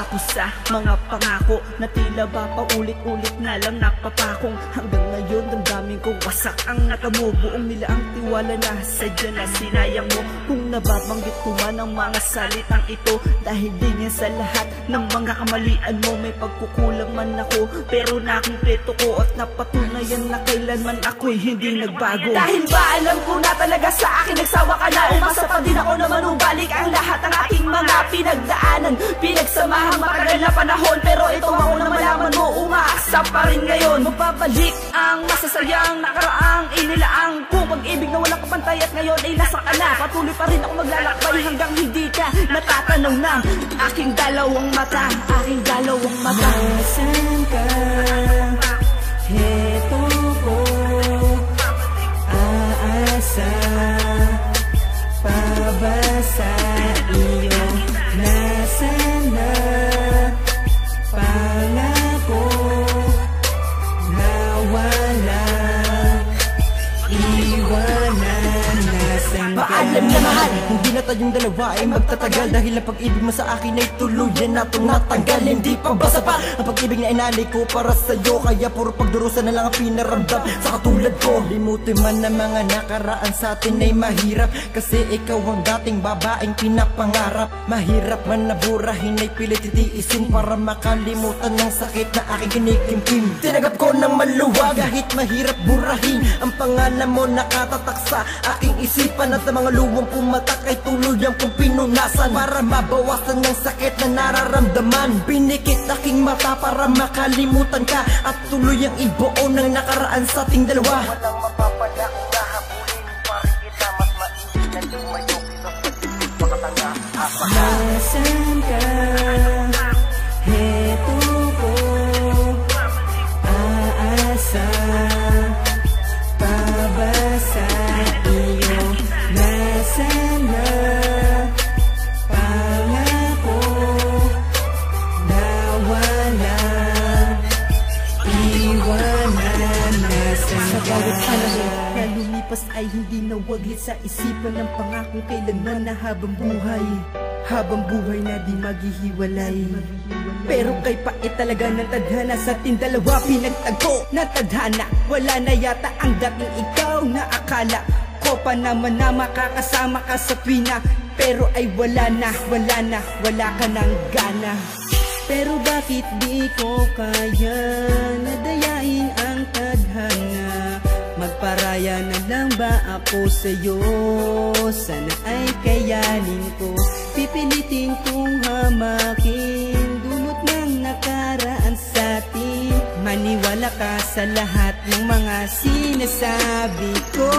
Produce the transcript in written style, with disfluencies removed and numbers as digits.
ako sa mga pangako na tila ba paulit-ulit na lang napapakong. Hanggang ngayon damdamin ko wasak ang nakamo. Buong nila ang tiwala na sadya na sinayang mo. Kung nababanggit ko man ang mga salitang ito, dahil din yan sa lahat ng mga kamalian mo. May pagkukulang man ako, pero nakumpleto ko at napatunayan na kailanman ako'y hindi nagbago. Dahil ba alam ko na talaga sa akin nagsawa ka na, umasa pa din ako na manubalik ang lahat ng aking mga pinagdaanan, pinagsamahan matagal na panahon. Pero ito ako na malaman mo, umaasa pa rin ngayon. Mababalik ang masasayang nakaraang inilaang kung pag-ibig na walang kapantay at ngayon ay nasa ka na. Patuloy pa rin ako maglalakbay hanggang hindi ka natatanaw ng aking dalawang mata, aking dalawang mata. Nasaan ka? Heto ko, aasa pa ba sa iyo? Nasaan na pangako nawala, iwanan? Nasaan ka? Paalam na mahal, hindi na tayong dalawa ay magtatagal, dahil ang pag-ibig mo sa akin ay tuluyan na itong natanggal. Hindi pa ba sapat ang pag-ibig na inalay ko para sa'yo? Kaya puro pagdurusa na lang ang pinaramdam sa katulad ko. Limutin man na mga nakaraan sa atin ay mahirap, kasi ikaw ang dating babaeng pinapangarap. Mahirap man na burahin ay pilit titiisin para makalimutan ng sakit na aking kinikimpim. Tinagap ko ng maluwag kahit mahirap burahin ang pangalan mo nakatatak sa aking isipan, at ang mga luwang pumatak ay tuluyang kong pinunasan para mabawasan ng sakit na nararamdaman. Pinikit aking mata para makalimutan ka at tuluyang ibuo ng nakaraan sa ating dalawa. Walang mapapala kung hahabulin pa rin kita, mas mainit na tumayo kita sa pilit makatanga. Nasaan ka? Heto ko, aasa pa ba sa iyo? Nasaan na pangako nawala, iwanan? Nasaan Sa ka? bawat panahon na lumipas ay hindi nawaglit sa isipan ng pangakong kailanman na habang buhay na di maghihiwalay. Pero kay pait talaga ng tadhana sa ating dalawa, pinagtagpo ng tadhana. Wala na yata ang dating ikaw na akala ko pa naman na makakasama ka sa tuwina, pero ay wala ka ng gana. Pero bakit di ko kaya nadayain ang tadhana? Magparaya na lang ba ako sa'yo? Sana ay kayanin ko, pipilitin kong hamakin dulot ng nakaraan sa'tin. Maniwala ka sa lahat ng mga sinasabi ko